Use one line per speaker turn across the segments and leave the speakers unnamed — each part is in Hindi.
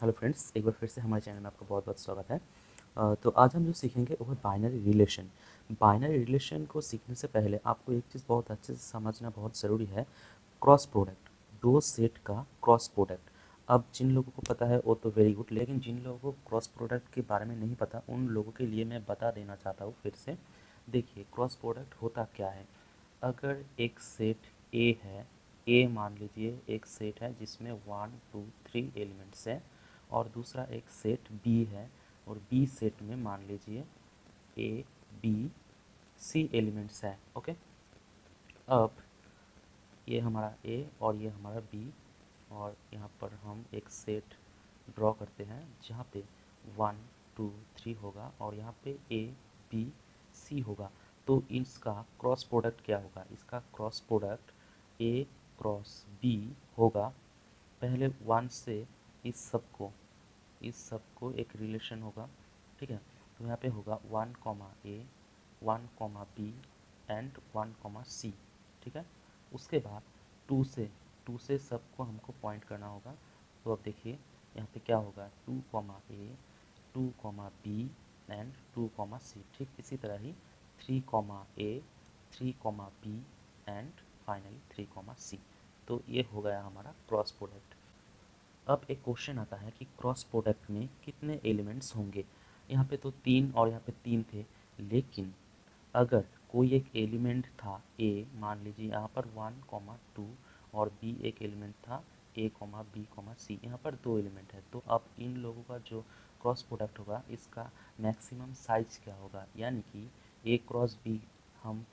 हेलो फ्रेंड्स, एक बार फिर से हमारे चैनल में आपका बहुत बहुत स्वागत है। तो आज हम जो सीखेंगे वो है बाइनरी रिलेशन। बाइनरी रिलेशन को सीखने से पहले आपको एक चीज़ बहुत अच्छे से समझना बहुत ज़रूरी है, क्रॉस प्रोडक्ट, दो सेट का क्रॉस प्रोडक्ट। अब जिन लोगों को पता है वो तो वेरी गुड, लेकिन जिन लोगों को क्रॉस प्रोडक्ट के बारे में नहीं पता उन लोगों के लिए मैं बता देना चाहता हूँ फिर से। देखिए, क्रॉस प्रोडक्ट होता क्या है। अगर एक सेट ए है, ए मान लीजिए एक सेट है जिसमें 1 2 3 एलिमेंट्स हैं, और दूसरा एक सेट बी है और बी सेट में मान लीजिए ए बी सी एलिमेंट्स है। ओके, अब ये हमारा ए और ये हमारा बी, और यहाँ पर हम एक सेट ड्रॉ करते हैं जहाँ पे 1 2 3 होगा और यहाँ पे ए बी सी होगा। तो इसका क्रॉस प्रोडक्ट क्या होगा? इसका cross product A cross B होगा। पहले 1 से इस सब को एक रिलेशन होगा, ठीक है। तो यहाँ पे होगा 1 comma A, 1 comma B and 1 comma C, ठीक है। उसके बाद 2 से सबको हमको पॉइंट करना होगा। तो अब देखिए यहाँ पे क्या होगा, 2 comma A, 2 comma B and 2 comma C. ठीक इसी तरह ही 3 comma A, 3 comma B and finally 3 comma C. तो ये हो गया हमारा क्रॉस प्रोडक्ट। अब एक क्वेश्चन आता है कि क्रॉस प्रोडक्ट में कितने एलिमेंट्स होंगे। यहाँ पे तो 3 और यहाँ पे 3 थे, लेकिन अगर कोई एक एलिमेंट था ए, मान लीजिए यहाँ पर 1 कॉमा 2, और बी एक एलिमेंट था ए कॉमा बी कॉमा सी, यहाँ पर 2 एलिमेंट है। तो अब इन लोगों का जो क्रॉस प्रोडक्ट होगा इसका मैक्सिमम साइज क्या होगा, यानी कि ए क्रॉस बी हम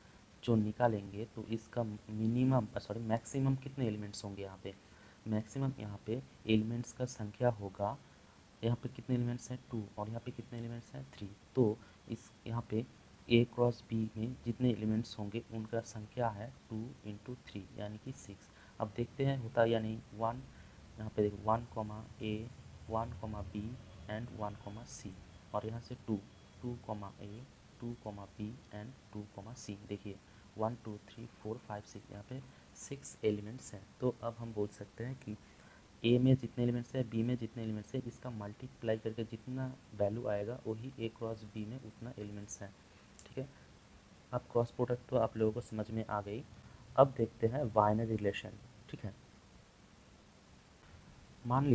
जो निकालेंगे तो इसका मैक्सिमम कितने एलिमेंट्स होंगे। यहाँ पे मैक्सिमम, यहाँ पे एलिमेंट्स का संख्या होगा, यहाँ पे कितने एलिमेंट्स हैं 2, और यहाँ पे कितने एलिमेंट्स हैं 3। तो इस यहाँ पे ए क्रॉस बी में जितने एलिमेंट्स होंगे उनका संख्या है 2 इंटू 3 यानी कि 6। अब देखते हैं होता या नहीं। 1, यहाँ पे देखो 1 comma A, 1 comma B and 1 comma C, और यहाँ से 2, 2 comma A, 2 comma B and 2 comma C. देखिए 1 2 3 4 5 6, यहाँ पे 6 एलिमेंट्स हैं। तो अब हम बोल सकते हैं कि ए में जितने एलिमेंट्स हैं, बी में जितने एलिमेंट्स हैं, इसका मल्टीप्लाई करके जितना वैल्यू आएगा वही ए क्रॉस बी में उतना एलिमेंट्स हैं, ठीक है। अब क्रॉस प्रोडक्ट तो आप लोगों को समझ में आ गई। अब देखते हैं बाइनरी रिलेशन, ठीक है। मान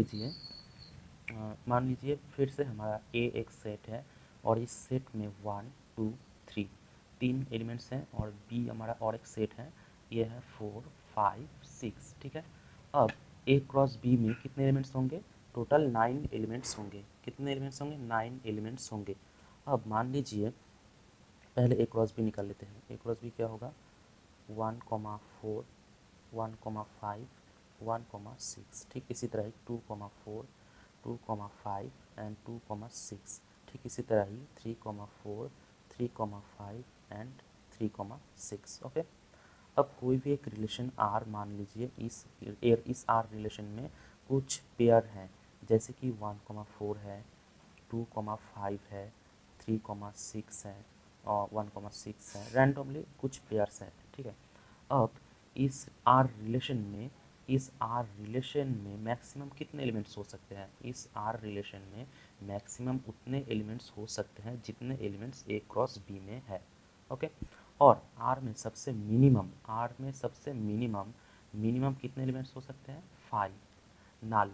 लीजिए फिर से हमारा ए एक सेट है और इस सेट में 1 2 3 3 एलिमेंट्स हैं, और बी हमारा और एक सेट है, ये है 4 5 6, ठीक है। अब ए क्रॉस बी में कितने एलिमेंट्स होंगे? टोटल 9 एलिमेंट्स होंगे। कितने एलिमेंट्स होंगे? 9 एलिमेंट्स होंगे। अब मान लीजिए पहले ए क्रॉस बी निकाल लेते हैं। ए क्रॉस बी क्या होगा? 1 कॉमा 4, 1 कॉमा 5, 1 कॉमा 6। ठीक इसी तरह ही 2 कॉमा 4, 2 कॉमा 5 एंड 2 कॉमा 6। ठीक इसी तरह ही 3 comma 4, 3 comma 5 and 3 comma 6। Okay, अब कोई भी एक रिलेशन आर मान लीजिए, इस आर रिलेशन में कुछ पेयर हैं, जैसे कि 1 कॉमा 4 है, 2 कॉमा 5 है, 3 कॉमा 6 है और 1 कॉमा 6 है। रैंडमली कुछ पेयर्स हैं, ठीक है। अब इस आर रिलेशन में मैक्सिमम कितने एलिमेंट्स हो सकते हैं? इस आर रिलेशन में मैक्सिमम उतने एलिमेंट्स हो सकते हैं जितने एलिमेंट्स ए क्रॉस बी में है। ओके, और आर में सबसे मिनिमम कितने एलिमेंट्स हो सकते हैं? 5। नाल,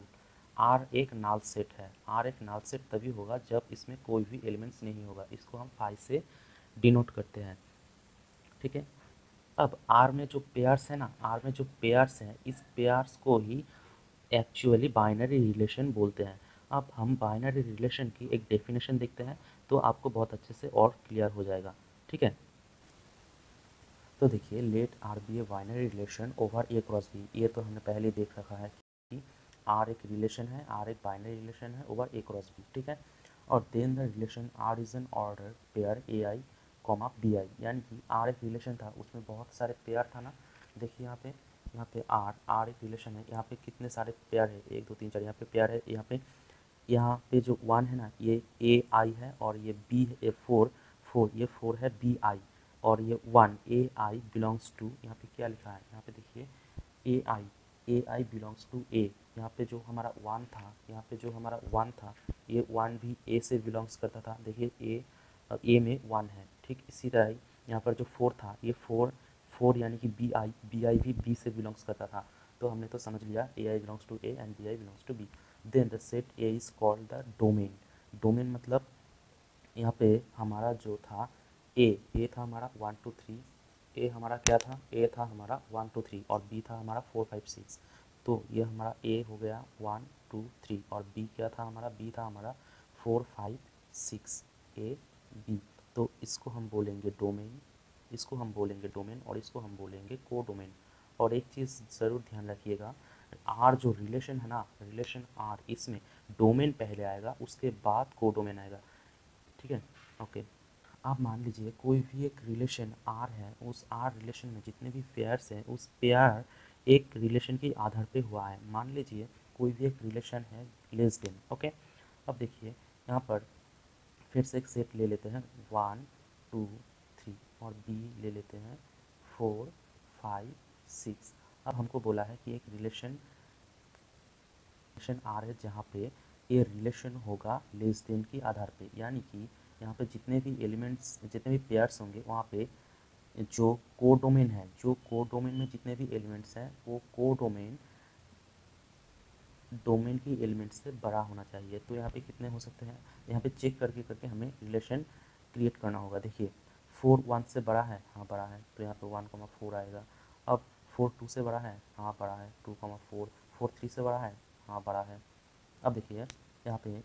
आर एक नाल सेट है। आर एक नाल सेट तभी होगा जब इसमें कोई भी एलिमेंट्स नहीं होगा, इसको हम 5 से डिनोट करते हैं, ठीक है। अब आर में जो पेयर्स है ना, आर में जो पेयर्स हैं, इस पेयर्स को ही एक्चुअली बाइनरी रिलेशन बोलते हैं। अब हम बाइनरी रिलेशन की एक डेफिनेशन देखते हैं तो आपको बहुत अच्छे से और क्लियर हो जाएगा, ठीक है। तो देखिए, let R be a binary relation over A cross B. ये तो हमने पहले ही देख रखा है कि आर एक रिलेशन है, आर एक बाइनरी रिलेशन है ओवर ए क्रॉस बी, ठीक है। और then the relation R is an order pair A I comma B I, यानी कि आर एक रिलेशन था, उसमें बहुत सारे पेयर था ना। देखिए यहाँ पे आर एक रिलेशन है, यहाँ पे कितने सारे पेयर है? 1 2 3 4, यहाँ पे पेयर है। यहाँ पे जो 1 है ना, ये ए आई है, और ये बी है 4 ये 4 है बी आई, और ये 1 ए आई बिलोंग्स टू, यहाँ पे क्या लिखा है? यहाँ पे देखिए ए आई ए आई बिलोंग्स टू ए, यहाँ पे जो हमारा वन था, यहाँ पे जो हमारा वन था, ये वन भी ए से बिलोंग्स करता था। देखिए ए में वन है, ठीक इसी तरह यहाँ पर जो फोर था, ये फोर फोर यानी कि बी आई भी बी से बिलोंग्स करता था। तो हमने तो समझ लिया A I belongs to A and B I belongs to B. Then the set A is called the domain. Domain मतलब यहाँ पे हमारा जो था ए था हमारा 1 2 3, ए हमारा क्या था, ए था हमारा 1 2 3 और बी था हमारा 4 5 6। तो ये हमारा ए हो गया 1 2 3 और बी क्या था हमारा, बी था हमारा 4 5 6 ए बी। तो इसको हम बोलेंगे डोमेन, इसको हम बोलेंगे डोमेन और इसको हम बोलेंगे को डोमेन। और एक चीज़ ज़रूर ध्यान रखिएगा, आर जो रिलेशन है ना, रिलेशन आर, इसमें डोमेन पहले आएगा उसके बाद को डोमेन आएगा, ठीक है। ओके, आप मान लीजिए कोई भी एक रिलेशन आर है, उस आर रिलेशन में जितने भी पेयर्स हैं उस पेयर एक रिलेशन के आधार पे हुआ है। मान लीजिए कोई भी एक रिलेशन है लेस देन, ओके। अब देखिए यहाँ पर फिर से एक सेट ले लेते हैं 1 2 3 और बी ले लेते हैं 4 5 6। अब हमको बोला है कि एक रिलेशन आर है जहाँ पे ये रिलेशन होगा लेस देन के आधार पे, यानी कि यहाँ पे जितने भी एलिमेंट्स, जितने भी पेयर्स होंगे वहाँ पे जो को डोमेन है, जो को डोमेन में जितने भी एलिमेंट्स हैं वो को डोमेन डोमेन की एलिमेंट से बड़ा होना चाहिए। तो यहाँ पे कितने हो सकते हैं, यहाँ पे चेक करके करके हमें रिलेशन क्रिएट करना होगा। देखिए 4 1 से बड़ा है, हाँ बड़ा है, तो यहाँ पे 1 4 आएगा। अब 4 2 से बड़ा है, हाँ बड़ा है, 2 4 4 3 से बड़ा है, हाँ बड़ा है। अब देखिए यहाँ पे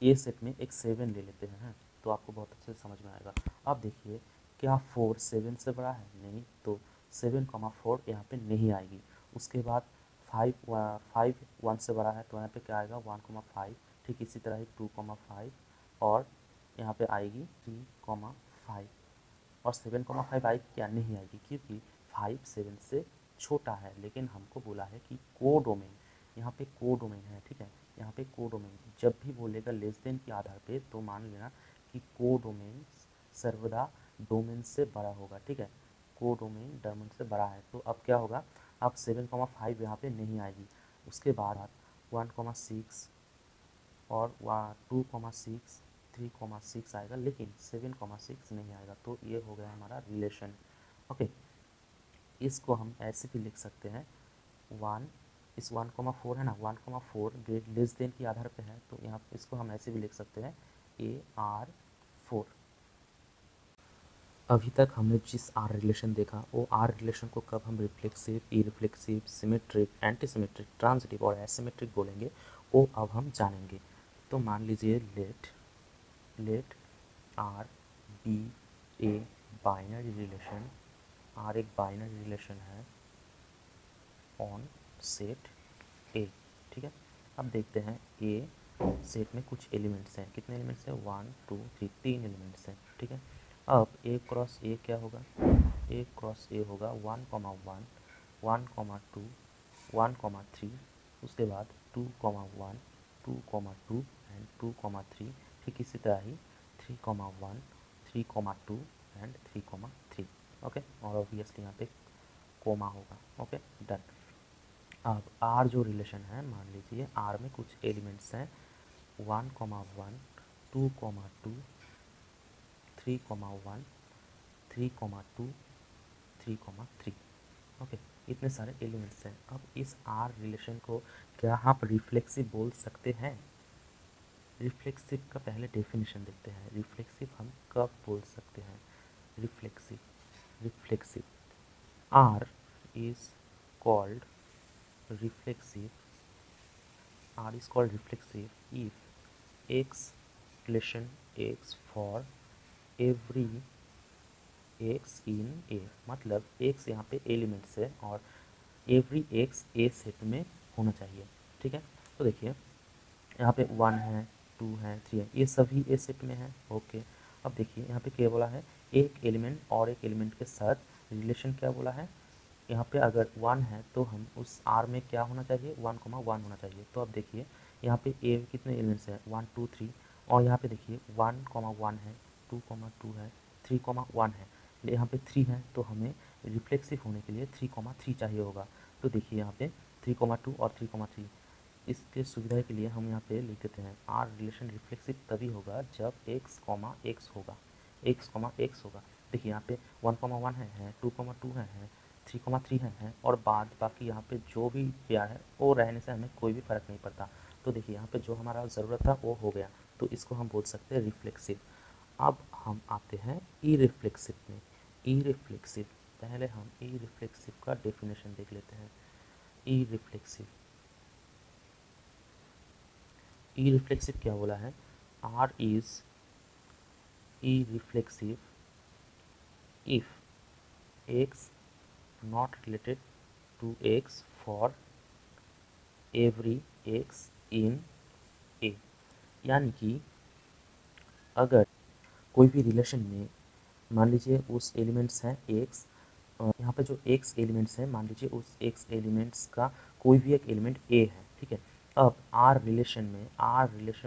ए सेट में एक 7 ले लेते हैं, तो आपको बहुत अच्छे से समझ में आएगा। अब देखिए क्या 4 7 से बड़ा है, नहीं, तो 7 4 यहाँ पे नहीं आएगी। उसके बाद 5 1 से बड़ा है, तो यहाँ पे क्या आएगा 1 5। ठीक इसी तरह ही 2 5 और यहाँ पे आएगी 3 5 और 7 5 आएगी क्या, नहीं आएगी, क्योंकि 5 7 से छोटा है। लेकिन हमको बोला है कि को डोमेन, यहाँ पे को डोमेन है, ठीक है, यहाँ पे को डोमेन जब भी बोलेगा लेस देन के आधार पे, तो मान लेना कि को डोमेन सर्वदा डोमेन से बड़ा होगा, ठीक है, को डोमेन डोमेन से बड़ा है। तो अब क्या होगा, अब 7 5 यहाँ पे नहीं आएगी। उसके बाद 1 6 और 2 6 3 6 आएगा, लेकिन 7 6 नहीं आएगा। तो ये हो गया हमारा रिलेशन। ओके, इसको हम ऐसे भी लिख सकते हैं, वन इस 1 4 है ना, 1 4 लेस देन के आधार पे है, तो यहाँ इसको हम ऐसे भी लिख सकते हैं AR4। अभी तक हमने जिस आर रिलेशन देखा वो आर रिलेशन को कब हम reflexive, irreflexive, symmetric, antisymmetric, transitive और एसिमेट्रिक बोलेंगे वो अब हम जानेंगे। तो मान लीजिए let R be a binary relation, R एक बाइनरी रिलेशन है ऑन सेट ए, ठीक है। अब देखते हैं ए सेट में कुछ एलिमेंट्स हैं, कितने एलिमेंट्स हैं, 1 2 3, 3 एलिमेंट्स हैं, ठीक है। अब ए क्रॉस ए क्या होगा, ए क्रॉस ए होगा 1 1 1 2 1 3, उसके बाद 2 1 2 एंड 2 3। ठीक इसी तरह ही 3 1 3 2 एंड 3 3। ओके, और ऑब्वियसली यहाँ पे कोमा होगा। Okay done. अब आर जो रिलेशन है, मान लीजिए आर में कुछ एलिमेंट्स हैं 1 1 2 2 3 1 3 2 3 3। ओके, इतने सारे एलिमेंट्स हैं। अब इस आर रिलेशन को क्या आप रिफ्लेक्सिव बोल सकते हैं? रिफ्लेक्सिव का पहले डेफिनेशन देखते हैं। रिफ्लेक्सिव हम कब बोल सकते हैं? Reflexive R is called reflexive, R is called reflexive if x relation x for every x in A, मतलब x यहाँ पे एलिमेंट्स है और every x A सेट में होना चाहिए, ठीक है। तो देखिए यहाँ पे 1 है, 2 है, 3 है, ये सभी ए सेट में है। ओके, अब देखिए यहाँ पे क्या बोला है, एक एलिमेंट और एक एलिमेंट के साथ रिलेशन क्या बोला है, यहाँ पे अगर 1 है तो हम उस आर में क्या होना चाहिए, 1 1 होना चाहिए। तो अब देखिए यहाँ पे ए कितने एलिमेंट्स हैं, 1 2 3, और यहाँ पे देखिए 1 1 है, 2 2 है, 3 1 है, यहाँ पे 3 है, तो हमें रिफ्लेक्सिव होने के लिए 3 3 चाहिए होगा। तो देखिए यहाँ पे 3,2 और 3,3। इसके सुविधा के लिए हम यहाँ पे लिख देते हैं आर रिलेशन रिफ्लेक्सिव तभी होगा जब x, x होगा, x होगा। देखिए यहाँ पे 1,1 है 2,2 है 3,3 है और बाद बाकी यहाँ पे जो भी पेयर है वो रहने से हमें कोई भी फ़र्क नहीं पड़ता। तो देखिए यहाँ पे जो हमारा ज़रूरत था वो हो गया, तो इसको हम बोल सकते हैं रिफ्लेक्सिव। अब हम आते हैं ई रिफ्लेक्सिव में। ई रिफ्लेक्सिव, पहले हम ई रिफ्लेक्सिव का डेफिनेशन देख लेते हैं। ई रिफ्लेक्सिव, ई रिफ्लेक्सिव क्या बोला है, R is E reflexive if X not related to X for every X in A. यानी कि अगर कोई भी रिलेशन में मान लीजिए उस एलिमेंट्स हैं एक्स, यहाँ पे जो एक्स एलिमेंट्स हैं मान लीजिए उस एक्स एलिमेंट्स का कोई भी एक एलिमेंट ए है, ठीक है। अब आर रिलेशन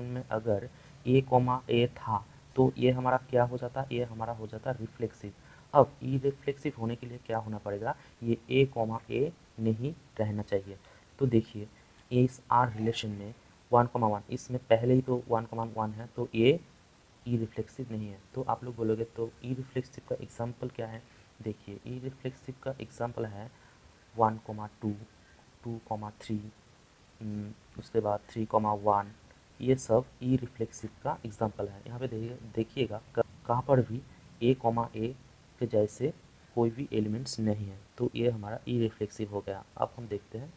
में अगर ए कॉमा ए था तो ये हमारा क्या हो जाता, ये हमारा हो जाता रिफ्लेक्सिव। अब ई रिफ्लेक्सिव होने के लिए क्या होना पड़ेगा, ये ए कॉमा ए नहीं रहना चाहिए। तो देखिए इस आर रिलेशन में 1,1, इसमें पहले ही तो 1,1 है तो ये ई रिफ्लेक्सिव नहीं है। तो आप लोग बोलोगे तो ई रिफ्लेक्सिव का एग्जाम्पल क्या है, देखिए ई रिफ्लेक्सिव का एग्जाम्पल है 1,2, 2,3, उसके बाद 3,1, ये सब ई रिफ्लेक्सिव का एग्जाम्पल है। यहाँ पे देखिएगा कहाँ पर भी ए कॉमा ए के जैसे कोई भी एलिमेंट्स नहीं है, तो ये हमारा ई रिफ्लेक्सिव हो गया। अब हम देखते हैं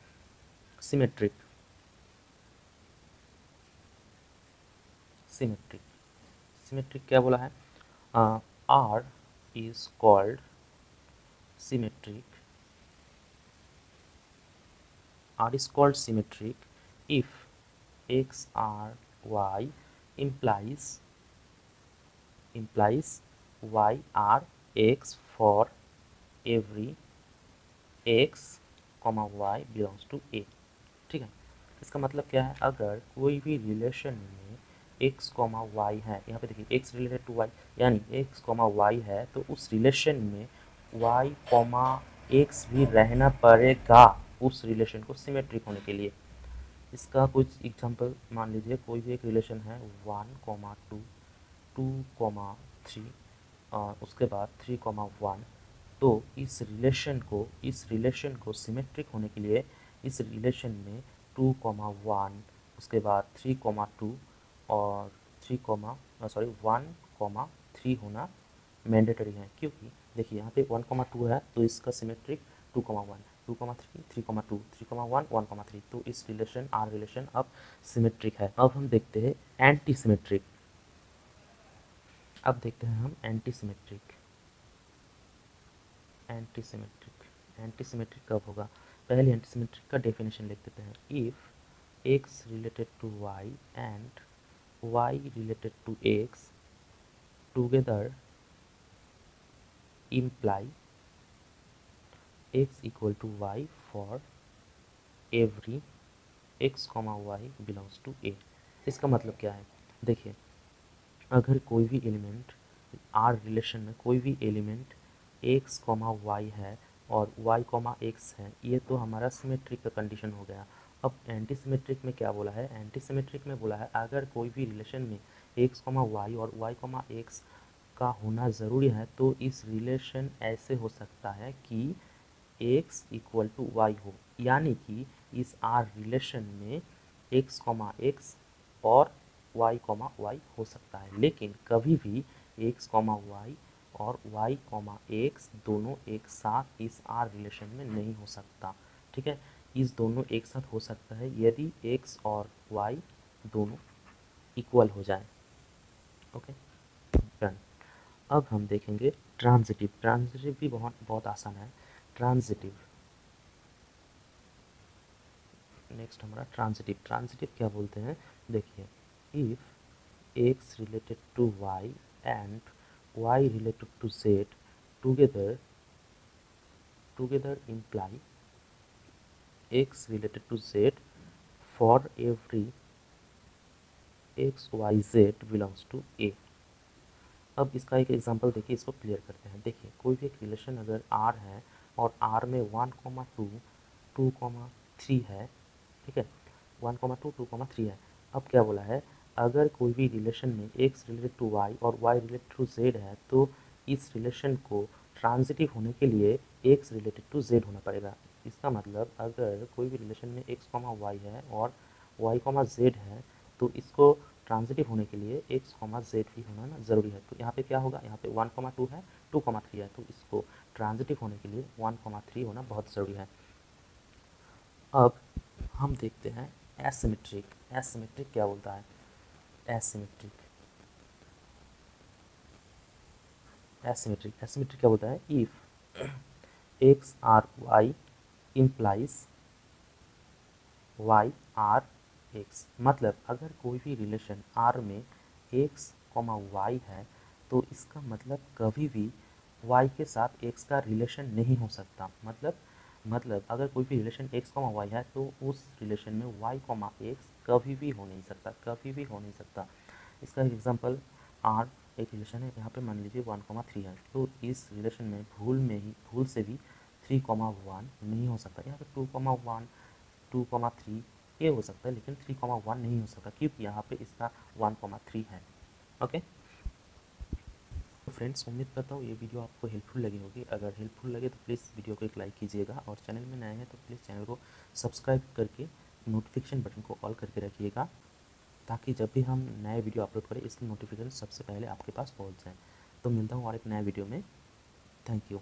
सिमेट्रिक। सिमेट्रिक, सिमेट्रिक क्या बोला है, R is called symmetric, R is called symmetric if x r y implies y r x for every x, y belongs to a। ठीक है, इसका मतलब क्या है, अगर कोई भी रिलेशन में x, y है, यहाँ पे देखिए x रिलेटेड टू y यानी x, y है, तो उस रिलेशन में y, x भी रहना पड़ेगा उस रिलेशन को सिमेट्रिक होने के लिए। इसका कुछ एग्जांपल मान लीजिए कोई भी एक रिलेशन है 1,2, 2,3 और उसके बाद 3,1। तो इस रिलेशन को सिमेट्रिक होने के लिए इस रिलेशन में 2,1 उसके बाद 3,2 और 1,3 होना मैंडेटरी है। क्योंकि देखिए यहाँ पे 1,2 है तो इसका सिमेट्रिक 2,1, 2,3, 3,2, 3,1, 1,3, तो इस रिलेशन आर रिलेशन अब सिमेट्रिक है। अब हम देखते हैं एंटी सिमेट्रिक। अब देखते हैं हम एंटी सिमेट्रिक। एंटी सिमेट्रिक कब होगा, पहले एंटी सिमेट्रिक का डेफिनेशन लिख देते हैं। If X related to Y and Y related to X together imply x equal to Y for every x, y belongs to a। इसका मतलब क्या है, देखिए अगर कोई भी एलिमेंट आर रिलेशन में कोई भी एलिमेंट x, y है और y, x है, ये तो हमारा सिमेट्रिक का कंडीशन हो गया। अब एंटी सिमेट्रिक में क्या बोला है, एंटी सिमेट्रिक में बोला है अगर कोई भी रिलेशन में x, y और y, x का होना ज़रूरी है तो इस रिलेशन ऐसे हो सकता है कि x इक्वल टू वाई हो, यानी कि इस आर रिलेशन में x, x और y, y हो सकता है, लेकिन कभी भी x, y और y, x दोनों एक साथ इस आर रिलेशन में नहीं हो सकता। ठीक है, इस दोनों एक साथ हो सकता है यदि x और y दोनों इक्वल हो जाए। Okay done. अब हम देखेंगे ट्रांजिटिव। ट्रांजिटिव भी बहुत आसान है। ट्रांजिटिव, नेक्स्ट हमारा ट्रांजिटिव क्या बोलते हैं, देखिए if X related to Y and Y related to Z together imply X related to Z for every X Y Z belongs to A. अब इसका एक एग्जांपल देखिए, इसको क्लियर करते हैं। देखिए कोई भी एक रिलेशन अगर आर है और आर में 1,2, 2, 3 है, ठीक है, 1,2, 2,3 है। अब क्या बोला है, अगर कोई भी रिलेशन में x रिलेटेड टू y और y रिलेटेड टू z है तो इस रिलेशन को ट्रांजिटिव होने के लिए x रिलेटेड टू z होना पड़ेगा। इसका मतलब अगर कोई भी रिलेशन में x, y है और y, z है तो इसको ट्रांजिटिव होने के लिए x, z भी होना ना ज़रूरी है। तो यहाँ पे क्या होगा, यहाँ पे 1,2 है, 2,3 है, तो इसको ट्रांजिटिव होने के लिए 1,3 होना बहुत ज़रूरी है। अब हम देखते हैं एसिमेट्रिक। एसिमेट्रिक क्या बोलता है, एसिमेट्रिक एसिमेट्रिक एसिमेट्रिक क्या बोलता है, if X R Y implies Y R X. मतलब अगर कोई भी रिलेशन आर में एक्स कॉमा वाई है तो इसका मतलब कभी भी वाई के साथ एक्स का रिलेशन नहीं हो सकता। मतलब अगर कोई भी रिलेशन एक्स कॉमा वाई है तो उस रिलेशन में वाई कॉमा एक्स कभी भी हो नहीं सकता, कभी भी हो नहीं सकता। इसका एक एग्जांपल, आर एक रिलेशन है, यहाँ पे मान लीजिए 1,3 है, तो इस रिलेशन में भूल से भी 3,1 नहीं हो सकता। यहाँ पे 2,1, 2,3 ये हो सकता है, लेकिन 3,1 नहीं हो सकता क्योंकि यहाँ पे इसका 1,3 है। ओके, तो फ्रेंड्स उम्मीद करता हूँ ये वीडियो आपको हेल्पफुल लगी होगी। अगर हेल्पफुल लगे तो प्लीज़ वीडियो को एक लाइक कीजिएगा और चैनल में नए हैं तो प्लीज़ चैनल को सब्सक्राइब करके नोटिफिकेशन बटन को ऑल करके रखिएगा, ताकि जब भी हम नए वीडियो अपलोड करें इसकी नोटिफिकेशन सबसे पहले आपके पास पहुंच जाए। तो मिलता हूँ और एक नए वीडियो में। Thank you.